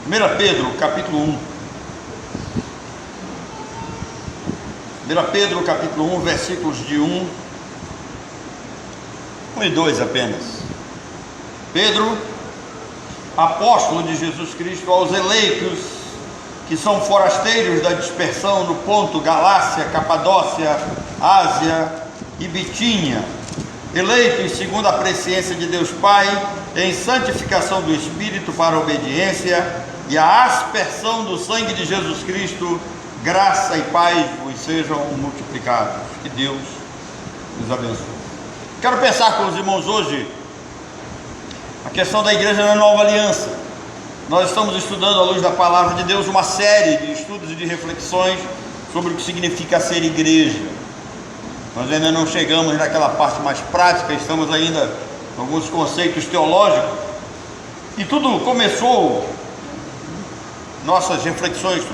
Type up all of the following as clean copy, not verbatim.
1 Pedro, capítulo 1. 1 Pedro, capítulo 1, versículos de 1 e 2 apenas. Pedro, apóstolo de Jesus Cristo, aos eleitos que são forasteiros da dispersão no Ponto, Galácia, Capadócia, Ásia e Bitínia, eleitos segundo a presciência de Deus Pai, em santificação do Espírito para a obediência e a aspersão do sangue de Jesus Cristo, graça e paz vos sejam multiplicados. Que Deus nos abençoe. Quero pensar com os irmãos hoje a questão da igreja na nova aliança. Nós estamos estudando à luz da palavra de Deus uma série de estudos e de reflexões sobre o que significa ser igreja. Nós ainda não chegamos naquela parte mais prática, estamos ainda com alguns conceitos teológicos. E tudo começou, nossas reflexões,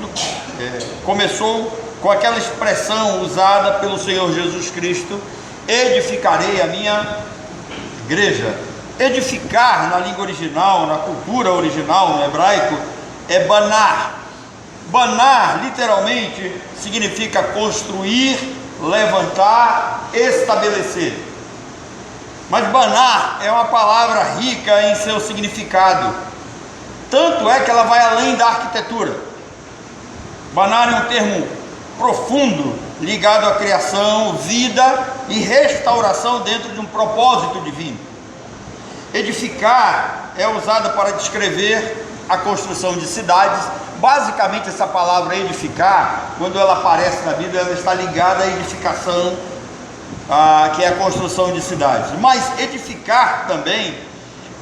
começou com aquela expressão usada pelo Senhor Jesus Cristo: edificarei a minha igreja. Edificar na língua original, na cultura original, no hebraico, é banar. Banar literalmente significa construir, levantar, estabelecer. Mas banar é uma palavra rica em seu significado, tanto é que ela vai além da arquitetura. Banar é um termo profundo, ligado à criação, vida e restauração dentro de um propósito divino. Edificar é usada para descrever a construção de cidades. Basicamente, essa palavra edificar, quando ela aparece na Bíblia, ela está ligada à edificação, que é a construção de cidades. Mas edificar também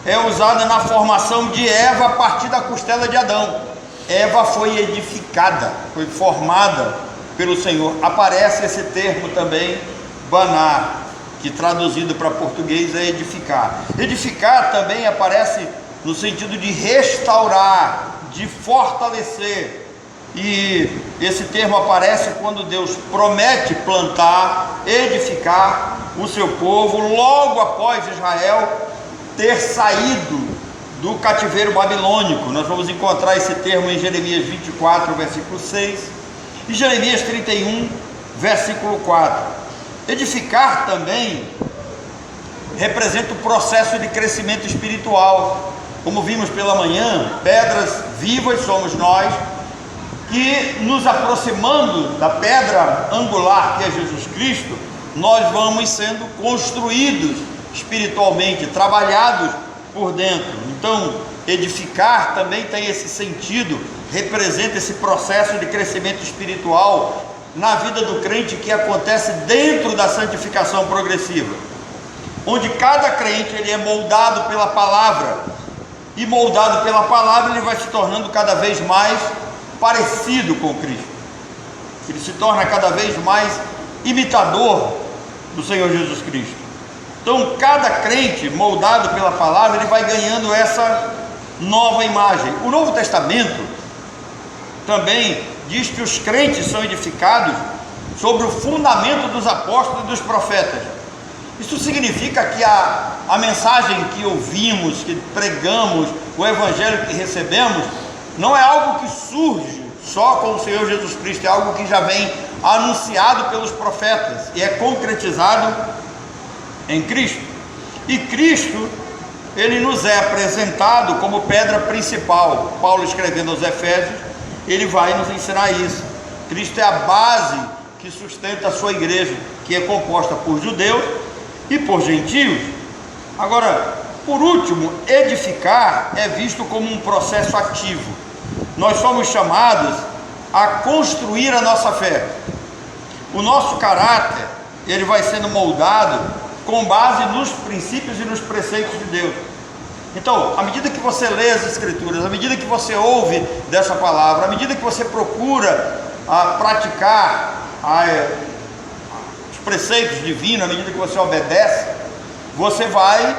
é usada na formação de Eva a partir da costela de Adão. Eva foi edificada, foi formada pelo Senhor. Aparece esse termo também, banar, que traduzido para português é edificar. Edificar também aparece no sentido de restaurar, de fortalecer. E esse termo aparece quando Deus promete plantar, edificar o seu povo logo após Israel ter saído do cativeiro babilônico. Nós vamos encontrar esse termo em Jeremias 24, versículo 6 e Jeremias 31, versículo 4. Edificar também representa o processo de crescimento espiritual. Como vimos pela manhã, pedras vivas somos nós, que nos aproximando da pedra angular que é Jesus Cristo, nós vamos sendo construídos espiritualmente, trabalhados por dentro. Então, edificar também tem esse sentido, representa esse processo de crescimento espiritual na vida do crente, que acontece dentro da santificação progressiva, onde cada crente ele é moldado pela palavra, e moldado pela palavra ele vai se tornando cada vez mais parecido com Cristo. Ele se torna cada vez mais imitador do Senhor Jesus Cristo. Então, cada crente moldado pela palavra, ele vai ganhando essa nova imagem. O Novo Testamento também diz que os crentes são edificados sobre o fundamento dos apóstolos e dos profetas. Isso significa que a mensagem que ouvimos, que pregamos, o evangelho que recebemos, não é algo que surge só com o Senhor Jesus Cristo, é algo que já vem anunciado pelos profetas e é concretizado em Cristo. E Cristo, ele nos é apresentado como pedra principal. Paulo, escrevendo aos Efésios, ele vai nos ensinar isso. Cristo é a base que sustenta a sua igreja, que é composta por judeus e por gentios. Agora, por último, edificar é visto como um processo ativo. Nós somos chamados a construir a nossa fé. O nosso caráter, ele vai sendo moldado com base nos princípios e nos preceitos de Deus. Então, à medida que você lê as Escrituras, à medida que você ouve dessa palavra, à medida que você procura praticar os preceitos divinos, à medida que você obedece, você vai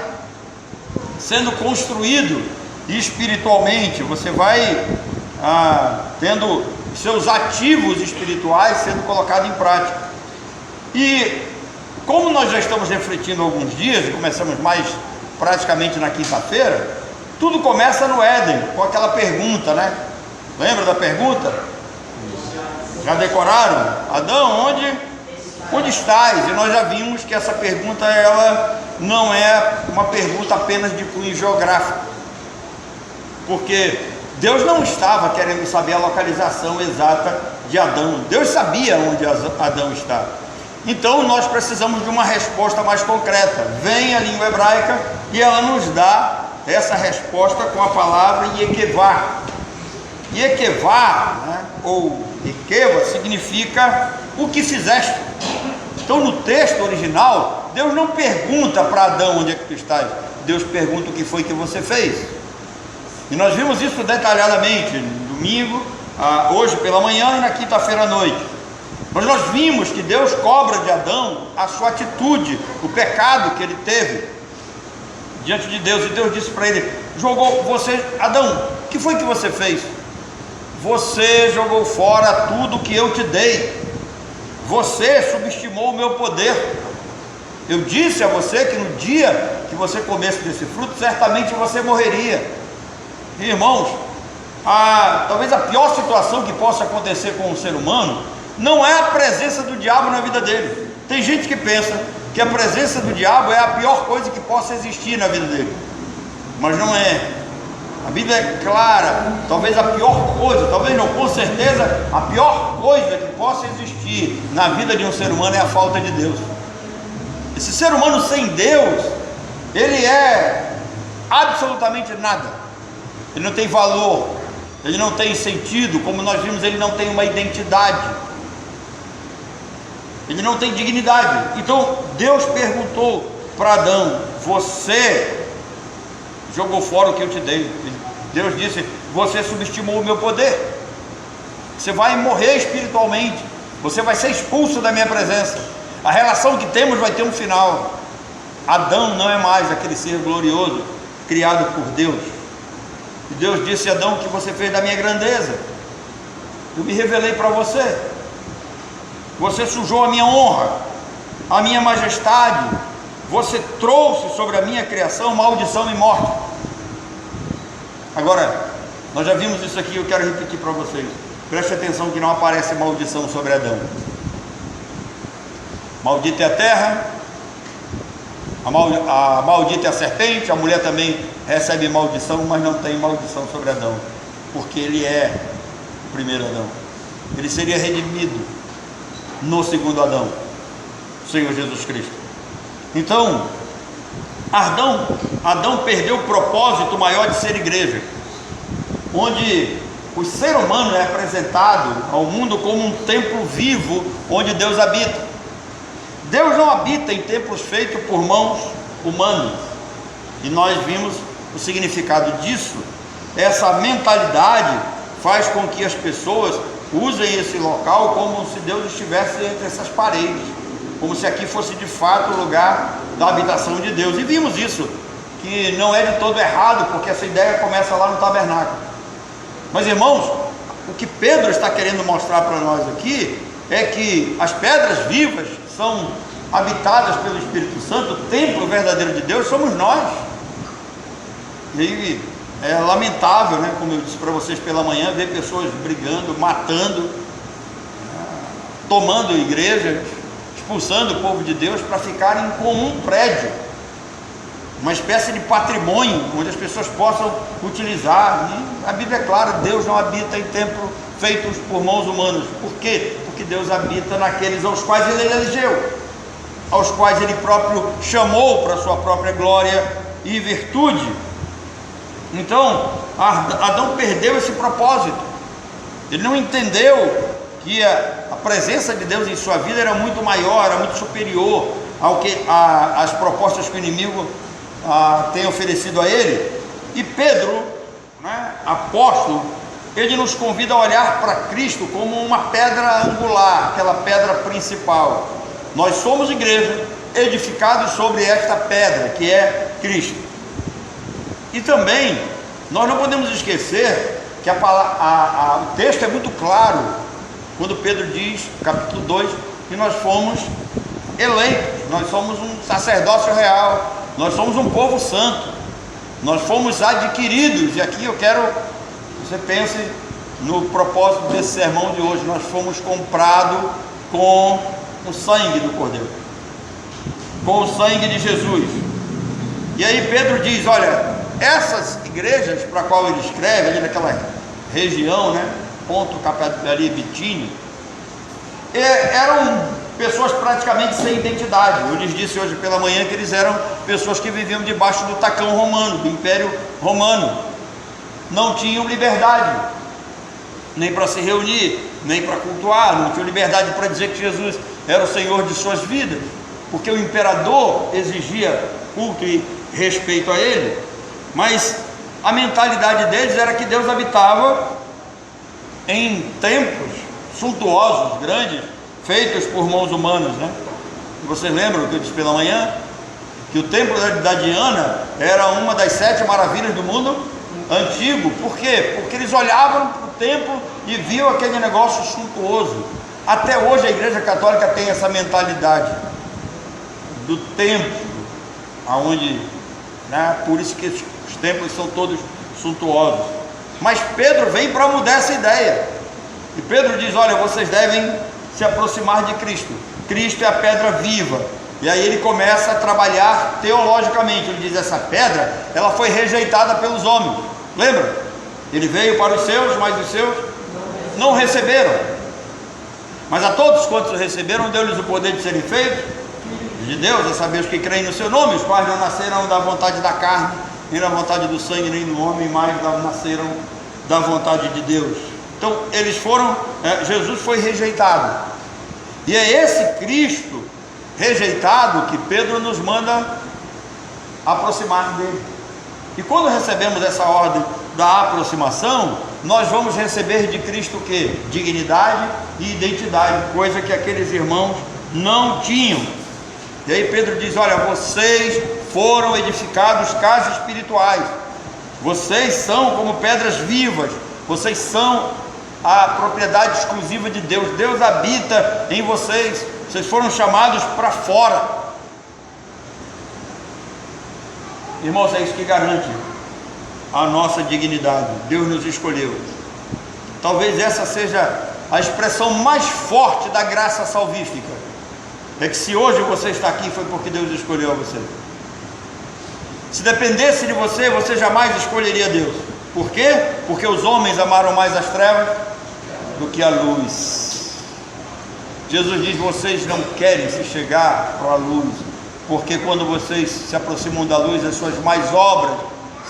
sendo construído espiritualmente, você vai tendo seus ativos espirituais sendo colocados em prática. E como nós já estamos refletindo alguns dias, e começamos mais praticamente na quinta-feira, Tudo começa no Éden, com aquela pergunta, né? Lembra da pergunta? Já decoraram? Adão, onde estás? E nós já vimos que essa pergunta, ela não é uma pergunta apenas de cunho geográfico, porque Deus não estava querendo saber a localização exata de Adão. Deus sabia onde Adão está. Então nós precisamos de uma resposta mais concreta. Vem a língua hebraica e ela nos dá essa resposta com a palavra Yequevá. Yequevá, né, ou Yequeva, significa o que fizeste. Então no texto original, Deus não pergunta para Adão onde é que tu estás. Deus pergunta o que foi que você fez. E nós vimos isso detalhadamente no domingo, hoje pela manhã e na quinta-feira à noite. Mas nós vimos que Deus cobra de Adão a sua atitude, o pecado que ele teve diante de Deus. E Deus disse para ele: Adão, o que foi que você fez? Você jogou fora tudo que eu te dei. Você subestimou o meu poder. Eu disse a você que no dia que você comesse desse fruto, certamente você morreria. Irmãos, talvez a pior situação que possa acontecer com um ser humano não é a presença do diabo na vida dele. Tem gente que pensa que a presença do diabo é a pior coisa que possa existir na vida dele, mas não é. A Bíblia é clara. Talvez a pior coisa, talvez não, com certeza a pior coisa que possa existir na vida de um ser humano é a falta de Deus. Esse ser humano sem Deus, ele é absolutamente nada. Ele não tem valor, ele não tem sentido, como nós vimos, ele não tem uma identidade, ele não tem dignidade. Então Deus perguntou para Adão: você jogou fora o que eu te dei. Deus disse: você subestimou o meu poder, você vai morrer espiritualmente, você vai ser expulso da minha presença, a relação que temos vai ter um final. Adão não é mais aquele ser glorioso criado por Deus. E Deus disse: Adão, o que você fez da minha grandeza? Eu me revelei para você. Você sujou a minha honra, a minha majestade. Você trouxe sobre a minha criação maldição e morte. Agora, nós já vimos isso aqui, eu quero repetir para vocês. Preste atenção que não aparece maldição sobre Adão. Maldita é a terra, a maldita é a serpente. A mulher também recebe maldição, mas não tem maldição sobre Adão, porque ele é o primeiro Adão. Ele seria redimido no segundo Adão, o Senhor Jesus Cristo. Então, Adão perdeu o propósito maior de ser igreja, onde o ser humano é apresentado ao mundo como um templo vivo, onde Deus habita. Deus não habita em templos feitos por mãos humanas, e nós vimos o significado disso. Essa mentalidade faz com que as pessoas usem esse local como se Deus estivesse entre essas paredes, como se aqui fosse de fato o lugar da habitação de Deus. E vimos isso, que não é de todo errado, porque essa ideia começa lá no tabernáculo. Mas irmãos, o que Pedro está querendo mostrar para nós aqui é que as pedras vivas são habitadas pelo Espírito Santo. O templo verdadeiro de Deus somos nós. E é lamentável, né, como eu disse para vocês pela manhã, ver pessoas brigando, matando, tomando igrejas, expulsando o povo de Deus para ficarem com um prédio, uma espécie de patrimônio onde as pessoas possam utilizar. E a Bíblia é clara: Deus não habita em templos feitos por mãos humanas. Por quê? Porque Deus habita naqueles aos quais Ele elegeu, aos quais Ele próprio chamou para a sua própria glória e virtude. Então Adão perdeu esse propósito. Ele não entendeu que a presença de Deus em sua vida era muito maior, era muito superior ao que as propostas que o inimigo tem oferecido a ele. E Pedro, né, apóstolo, ele nos convida a olhar para Cristo como uma pedra angular, aquela pedra principal. Nós somos igreja, edificados sobre esta pedra que é Cristo. E também nós não podemos esquecer que o texto é muito claro quando Pedro diz, capítulo 2, que nós fomos eleitos, nós somos um sacerdócio real, nós somos um povo santo. Nós fomos adquiridos, e aqui eu quero que você pense no propósito desse sermão de hoje. Nós fomos comprados com o sangue do Cordeiro, com o sangue de Jesus. E aí Pedro diz, olha, essas igrejas para a qual ele escreve, ali naquela região, né, Ponto, Capitania, Bitínia, eram pessoas praticamente sem identidade. Eu lhes disse hoje pela manhã que eles eram pessoas que viviam debaixo do tacão romano, do Império Romano. Não tinham liberdade, nem para se reunir, nem para cultuar, não tinham liberdade para dizer que Jesus era o Senhor de suas vidas, porque o imperador exigia culto e respeito a ele. Mas a mentalidade deles era que Deus habitava em templos suntuosos, grandes, feitos por mãos humanas, né? Vocês lembram que eu disse pela manhã? Que o templo da Diana era uma das 7 maravilhas do mundo antigo. Por quê? Porque eles olhavam para o templo e viam aquele negócio suntuoso. Até hoje a Igreja Católica tem essa mentalidade do templo, aonde, né? Por isso que os templos são todos suntuosos. Mas Pedro vem para mudar essa ideia. E Pedro diz, olha, vocês devem se aproximar de Cristo. Cristo é a pedra viva. E aí ele começa a trabalhar teologicamente. Ele diz, essa pedra, ela foi rejeitada pelos homens. Lembra? Ele veio para os seus, mas os seus não receberam. Mas a todos quantos receberam, deu-lhes o poder de serem feitos de Deus, a saber, os que creem no seu nome, os quais não nasceram da vontade da carne, nem da vontade do sangue, nem do homem, mas nasceram da vontade de Deus. Então eles foram, Jesus foi rejeitado, e é esse Cristo rejeitado que Pedro nos manda aproximar dele. E quando recebemos essa ordem da aproximação, nós vamos receber de Cristo o quê? Dignidade e identidade, coisa que aqueles irmãos não tinham. E aí Pedro diz, olha, vocês foram edificados casas espirituais, vocês são como pedras vivas, vocês são a propriedade exclusiva de Deus. Deus habita em vocês, vocês foram chamados para fora. Irmãos, é isso que garante a nossa dignidade. Deus nos escolheu. Talvez essa seja a expressão mais forte da graça salvífica. É que se hoje você está aqui, foi porque Deus escolheu você. Se dependesse de você, você jamais escolheria Deus. Por quê? Porque os homens amaram mais as trevas do que a luz. Jesus diz, vocês não querem se chegar para a luz, porque quando vocês se aproximam da luz, as suas mais obras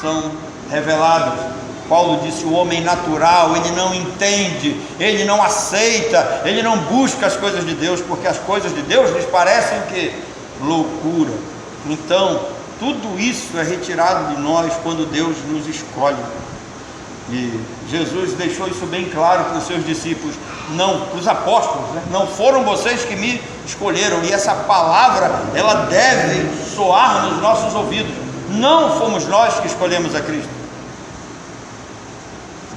são reveladas. Paulo disse, o homem natural, ele não entende, ele não aceita, ele não busca as coisas de Deus, porque as coisas de Deus lhes parecem que loucura. Então, tudo isso é retirado de nós quando Deus nos escolhe. E Jesus deixou isso bem claro para os seus discípulos, não, para os apóstolos, né? Não foram vocês que me escolheram. E essa palavra, ela deve soar nos nossos ouvidos. Não fomos nós que escolhemos a Cristo.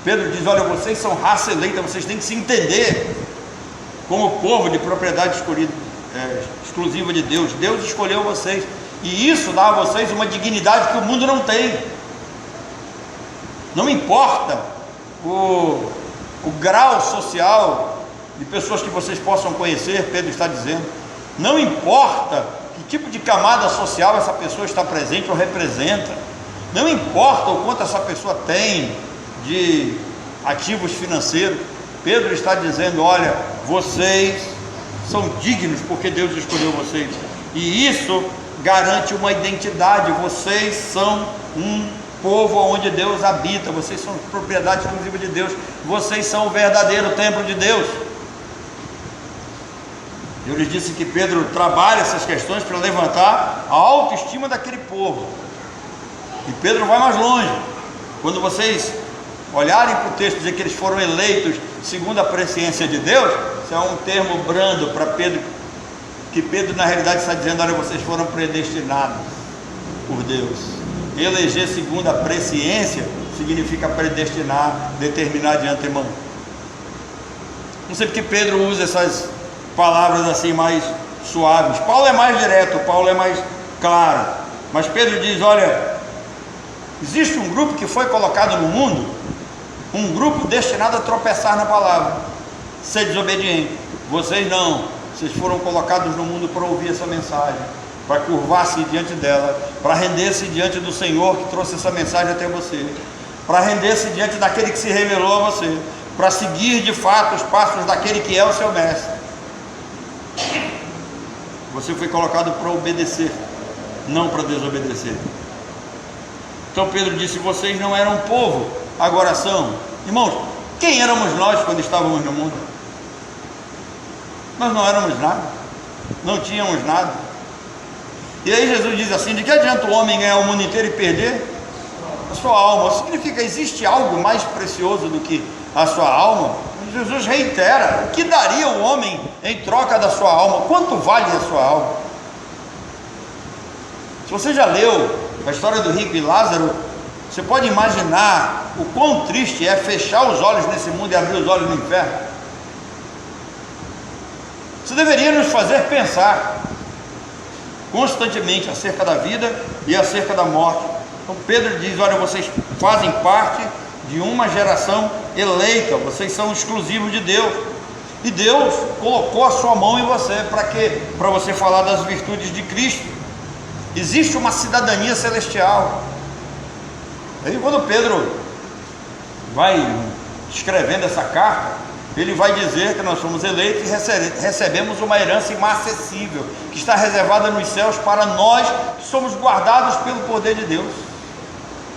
Pedro diz, olha, vocês são raça eleita, vocês têm que se entender como povo de propriedade escolhida, exclusiva de Deus. Deus escolheu vocês, e isso dá a vocês uma dignidade que o mundo não tem. Não importa o grau social de pessoas que vocês possam conhecer, Pedro está dizendo, não importa que tipo de camada social essa pessoa está presente ou representa, não importa o quanto essa pessoa tem de ativos financeiros. Pedro está dizendo, olha, vocês são dignos porque Deus escolheu vocês, e isso garante uma identidade. Vocês são um povo onde Deus habita, vocês são propriedade exclusiva de Deus, vocês são o verdadeiro templo de Deus. Eu lhes disse que Pedro trabalha essas questões para levantar a autoestima daquele povo, e Pedro vai mais longe. Quando vocês olharem para o texto, dizer que eles foram eleitos segundo a presciência de Deus, isso é um termo brando para Pedro, que Pedro na realidade está dizendo, olha, vocês foram predestinados por Deus. Eleger segundo a presciência significa predestinar, determinar de antemão. Não sei porque Pedro usa essas palavras assim mais suaves. Paulo é mais direto, Paulo é mais claro, mas Pedro diz, olha, Existe um grupo que foi colocado no mundo, um grupo destinado a tropeçar na palavra, ser desobediente. Vocês não, vocês foram colocados no mundo para ouvir essa mensagem, para curvar-se diante dela, para render-se diante do Senhor que trouxe essa mensagem até você, para render-se diante daquele que se revelou a você, para seguir de fato os passos daquele que é o seu mestre. Você foi colocado para obedecer, não para desobedecer. Então Pedro disse: vocês não eram povo, agora são. Irmãos, quem éramos nós quando estávamos no mundo? Nós não éramos nada, não tínhamos nada. E aí Jesus diz assim: de que adianta o homem ganhar o mundo inteiro e perder a sua alma? Significa, existe algo mais precioso do que a sua alma? Jesus reitera: o que daria o homem em troca da sua alma? Quanto vale a sua alma? Se você já leu a história do rico e Lázaro, você pode imaginar o quão triste é fechar os olhos nesse mundo e abrir os olhos no inferno. Isso deveria nos fazer pensar constantemente acerca da vida e acerca da morte. Então Pedro diz: olha, vocês fazem parte de uma geração eleita, vocês são exclusivos de Deus, e Deus colocou a sua mão em você, para quê? Para você falar das virtudes de Cristo. Existe uma cidadania celestial. Aí quando Pedro vai escrevendo essa carta, ele vai dizer que nós somos eleitos e recebemos uma herança inacessível, que está reservada nos céus para nós, que somos guardados pelo poder de Deus.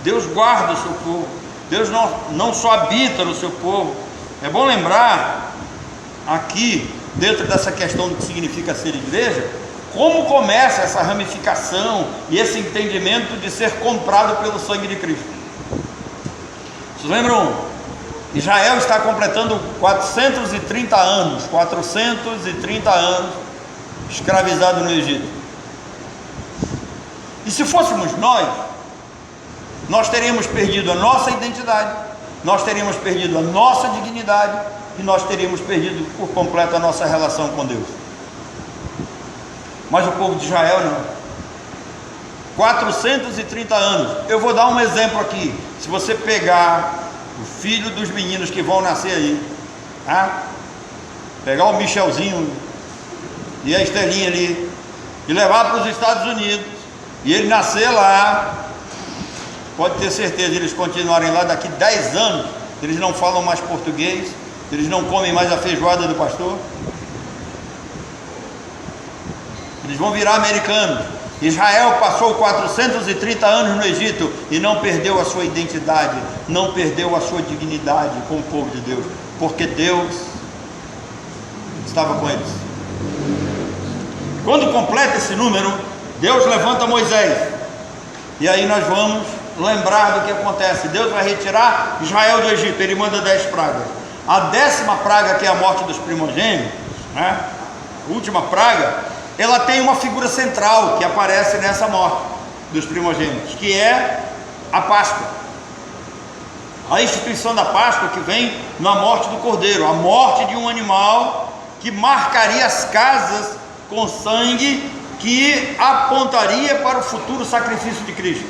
Deus guarda o seu povo, Deus não só habita no seu povo. É bom lembrar aqui, dentro dessa questão do que significa ser igreja, como começa essa ramificação e esse entendimento de ser comprado pelo sangue de Cristo. Vocês lembram? Israel está completando 430 anos escravizado no Egito. E se fôssemos nós teríamos perdido a nossa identidade, nós teríamos perdido a nossa dignidade e nós teríamos perdido por completo a nossa relação com Deus. Mas o povo de Israel não. 430 anos. Eu vou dar um exemplo aqui. Se você pegar o filho dos meninos que vão nascer aí, tá? Pegar o Michelzinho e a Estelinha ali e levar para os Estados Unidos, e ele nascer lá, pode ter certeza, eles continuarem lá daqui 10 anos, eles não falam mais português, eles não comem mais a feijoada do pastor, eles vão virar americanos. Israel passou 430 anos no Egito e não perdeu a sua identidade, não perdeu a sua dignidade com o povo de Deus, porque Deus estava com eles. Quando completa esse número, Deus levanta Moisés, e aí nós vamos lembrar do que acontece. Deus vai retirar Israel do Egito, ele manda 10 pragas. A 10ª praga, que é a morte dos primogênitos, né? A última praga, ela tem uma figura central que aparece nessa morte dos primogênitos, que é a Páscoa. A instituição da Páscoa, que vem na morte do cordeiro, a morte de um animal que marcaria as casas com sangue, que apontaria para o futuro sacrifício de Cristo.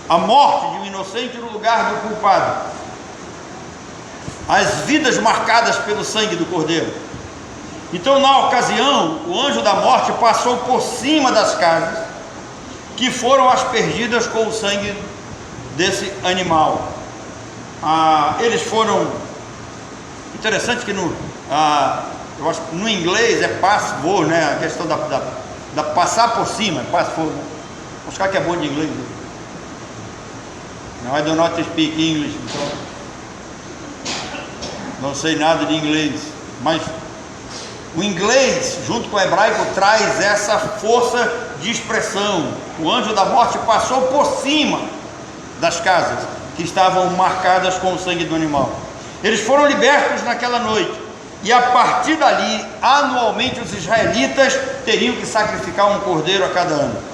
A morte de um inocente no lugar do culpado. As vidas marcadas pelo sangue do cordeiro. Então, na ocasião, o anjo da morte passou por cima das casas que foram aspergidas com o sangue desse animal. Eles foram... Interessante que eu acho que no inglês é pass over, né? A questão da passar por cima, pass over, né? Os caras que é bom de inglês, né? Não, I do not speak English, então não sei nada de inglês, mas o inglês, junto com o hebraico, traz essa força de expressão. O anjo da morte passou por cima das casas que estavam marcadas com o sangue do animal. Eles foram libertos naquela noite, e a partir dali, anualmente, os israelitas teriam que sacrificar um cordeiro a cada ano.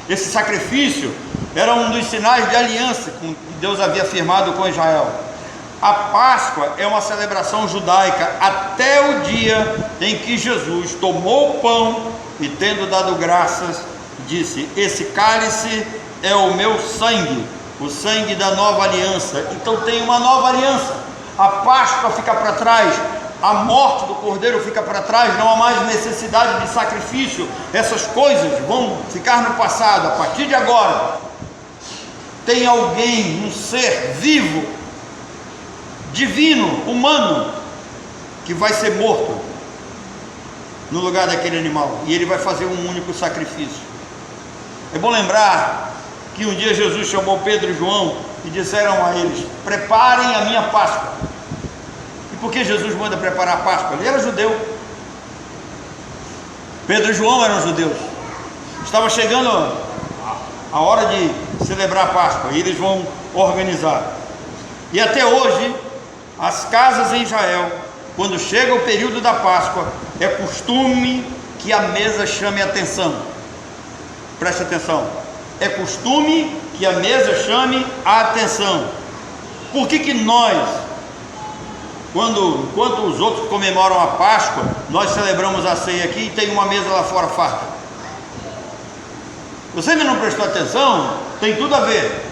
Esse sacrifício era um dos sinais de aliança que Deus havia firmado com Israel. A Páscoa é uma celebração judaica até o dia em que Jesus tomou o pão e, tendo dado graças, disse: esse cálice é o meu sangue, o sangue da nova aliança. Então tem uma nova aliança. A Páscoa fica para trás, a morte do Cordeiro fica para trás, não há mais necessidade de sacrifício. Essas coisas vão ficar no passado. A partir de agora, tem alguém, um ser vivo, divino, humano, que vai ser morto no lugar daquele animal, e ele vai fazer um único sacrifício. É bom lembrar que um dia Jesus chamou Pedro e João e disseram a eles: preparem a minha Páscoa. E por que Jesus manda preparar a Páscoa? Ele era judeu. Pedro e João eram judeus. Estava chegando a hora de celebrar a Páscoa, e eles vão organizar. E até hoje, as casas em Israel, quando chega o período da Páscoa, é costume que a mesa chame a atenção. Preste atenção. É costume que a mesa chame a atenção. Por que nós, enquanto os outros comemoram a Páscoa, nós celebramos a ceia aqui e tem uma mesa lá fora farta? Você ainda não prestou atenção? Tem tudo a ver.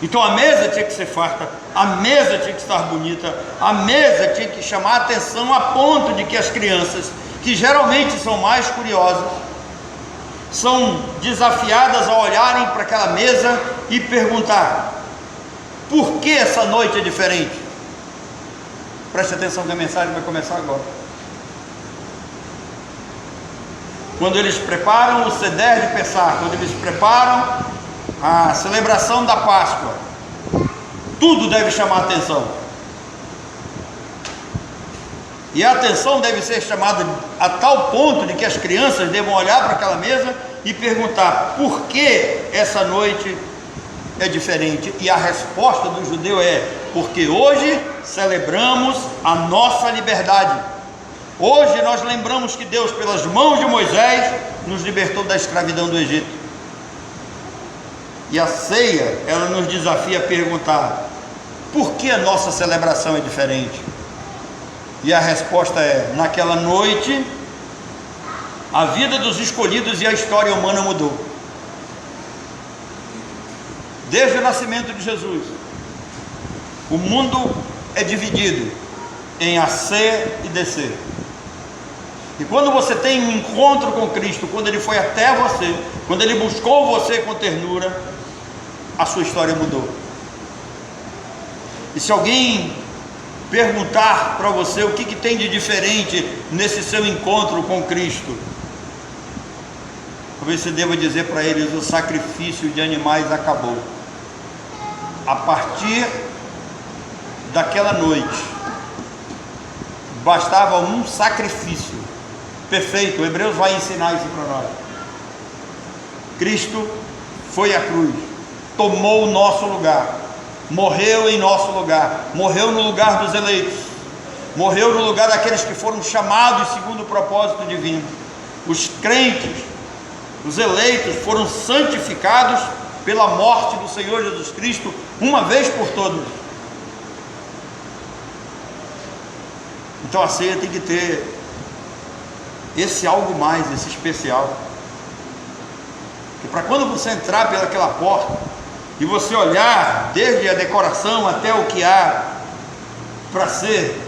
Então a mesa tinha que ser farta, a mesa tinha que estar bonita, a mesa tinha que chamar a atenção a ponto de que as crianças, que geralmente são mais curiosas, são desafiadas a olharem para aquela mesa e perguntar: por que essa noite é diferente? Preste atenção que a mensagem vai começar agora. Quando eles preparam o Seder de Pessah, quando eles preparam a celebração da Páscoa, tudo deve chamar a atenção. E a atenção deve ser chamada a tal ponto de que as crianças devam olhar para aquela mesa e perguntar: por que essa noite é diferente? E a resposta do judeu é: porque hoje celebramos a nossa liberdade. Hoje nós lembramos que Deus, pelas mãos de Moisés, nos libertou da escravidão do Egito. E a ceia, ela nos desafia a perguntar: por que a nossa celebração é diferente? E a resposta é: naquela noite, a vida dos escolhidos e a história humana mudou. Desde o nascimento de Jesus, o mundo é dividido em AC e DC. E quando você tem um encontro com Cristo, quando Ele foi até você, quando Ele buscou você com ternura, a sua história mudou. E se alguém perguntar para você o que tem de diferente nesse seu encontro com Cristo, talvez você deva dizer para eles: o sacrifício de animais acabou. A partir daquela noite, bastava um sacrifício perfeito. O Hebreus vai ensinar isso para nós. Cristo foi à cruz, tomou o nosso lugar, morreu em nosso lugar, morreu no lugar dos eleitos, morreu no lugar daqueles que foram chamados segundo o propósito divino. Os crentes, os eleitos, foram santificados pela morte do Senhor Jesus Cristo, uma vez por todas. Então a ceia tem que ter esse algo mais, esse especial. Que para quando você entrar pelaquela porta e você olhar desde a decoração até o que há para ser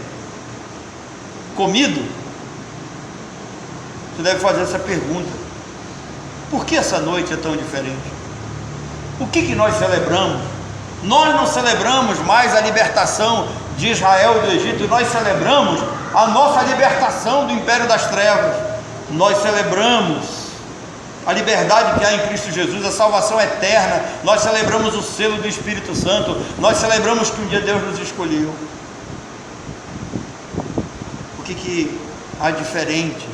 comido, você deve fazer essa pergunta: por que essa noite é tão diferente? O que nós celebramos? Nós não celebramos mais a libertação de Israel do Egito, nós celebramos a nossa libertação do império das trevas. Nós celebramos a liberdade que há em Cristo Jesus, a salvação eterna. Nós celebramos o selo do Espírito Santo. Nós celebramos que um dia Deus nos escolheu. O que há diferente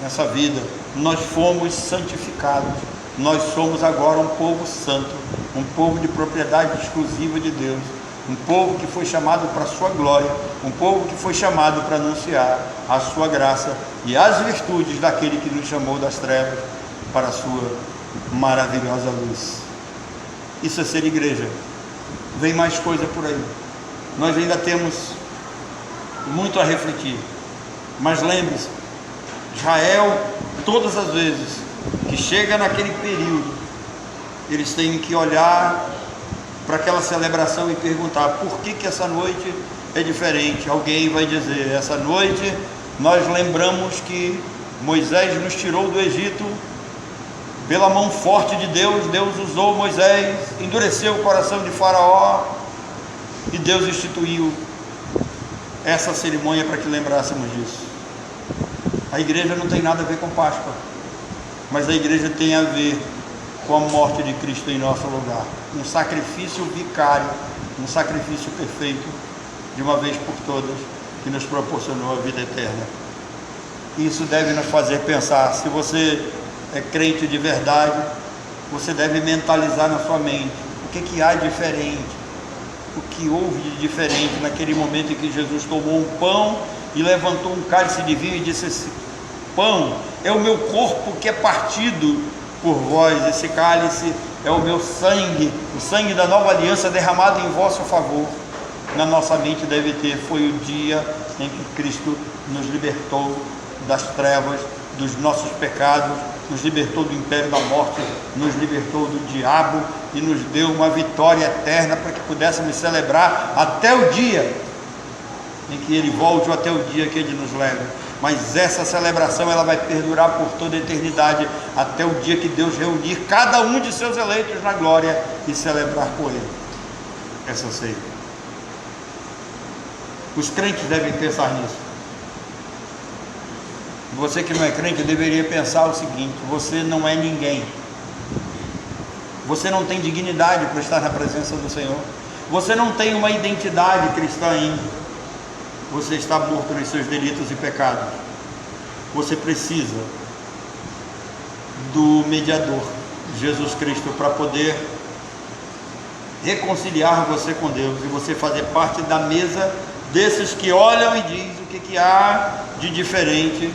nessa vida? Nós fomos santificados. Nós somos agora um povo santo, um povo de propriedade exclusiva de Deus, um povo que foi chamado para a sua glória, um povo que foi chamado para anunciar a sua graça e as virtudes daquele que nos chamou das trevas para a sua maravilhosa luz. Isso é ser igreja. Vem mais coisa por aí. Nós ainda temos muito a refletir, mas lembre-se, Israel, todas as vezes que chega naquele período eles têm que olhar para aquela celebração e perguntar: por que essa noite é diferente? Alguém vai dizer: essa noite nós lembramos que Moisés nos tirou do Egito pela mão forte de Deus. Deus usou Moisés, endureceu o coração de Faraó, e Deus instituiu essa cerimônia para que lembrássemos disso. A igreja não tem nada a ver com Páscoa, mas a igreja tem a ver com a morte de Cristo em nosso lugar, um sacrifício vicário, um sacrifício perfeito, de uma vez por todas, que nos proporcionou a vida eterna. Isso deve nos fazer pensar. Se você é crente de verdade, você deve mentalizar na sua mente o que há diferente, o que houve de diferente naquele momento em que Jesus tomou um pão e levantou um cálice de vinho e disse: esse pão é o meu corpo que é partido por vós, esse cálice é o meu sangue, o sangue da nova aliança derramado em vosso favor. Na nossa mente deve ter: foi o dia em que Cristo nos libertou das trevas, dos nossos pecados, nos libertou do império da morte, nos libertou do diabo e nos deu uma vitória eterna para que pudéssemos celebrar até o dia em que Ele volte, ou até o dia que Ele nos leve. Mas essa celebração ela vai perdurar por toda a eternidade, até o dia que Deus reunir cada um de seus eleitos na glória e celebrar com Ele essa ceia. Os crentes devem pensar nisso. Você que não é crente deveria pensar o seguinte: você não é ninguém, você não tem dignidade para estar na presença do Senhor, você não tem uma identidade cristã ainda, você está morto nos seus delitos e pecados. Você precisa do mediador, Jesus Cristo, para poder reconciliar você com Deus e você fazer parte da mesa desses que olham e dizem o que há de diferente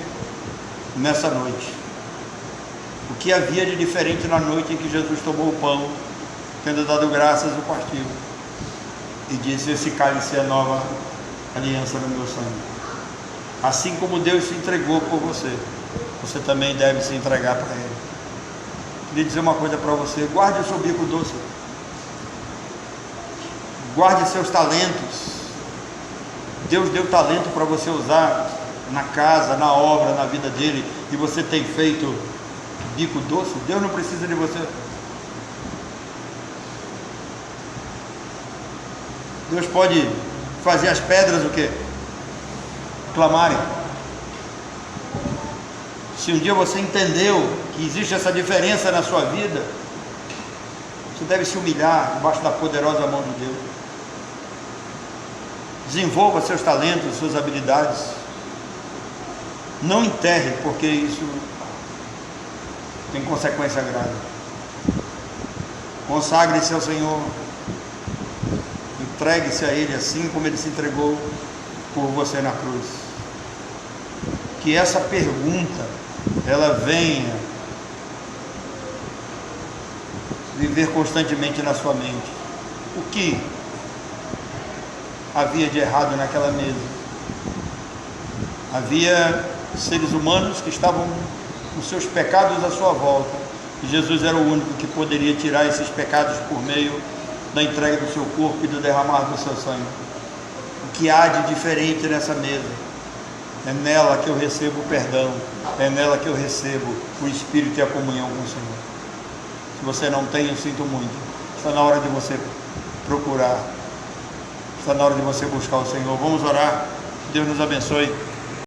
nessa noite. O que havia de diferente na noite em que Jesus tomou o pão, tendo dado graças, o partiu e disse: esse cálice é a nova aliança no meu sangue. Assim como Deus se entregou por você, você também deve se entregar para Ele. Queria dizer uma coisa para você: guarde o seu bico doce, guarde seus talentos. Deus deu talento para você usar na casa, na obra, na vida dele, e você tem feito bico doce. Deus não precisa de você. Deus pode fazer as pedras o quê? Clamarem. Se um dia você entendeu que existe essa diferença na sua vida, você deve se humilhar debaixo da poderosa mão de Deus. Desenvolva seus talentos, suas habilidades. Não enterre, porque isso tem consequência grave. Consagre-se ao Senhor, entregue-se a Ele assim como Ele se entregou por você na cruz. Que essa pergunta ela venha viver constantemente na sua mente. O que havia de errado naquela mesa? Havia seres humanos que estavam com seus pecados à sua volta, e Jesus era o único que poderia tirar esses pecados por meio da entrega do seu corpo e do derramar do seu sangue. O que há de diferente nessa mesa? É nela que eu recebo o perdão, é nela que eu recebo o Espírito e a comunhão com o Senhor. Se você não tem, eu sinto muito. Está na hora de você procurar, está na hora de você buscar o Senhor. Vamos orar. Deus nos abençoe.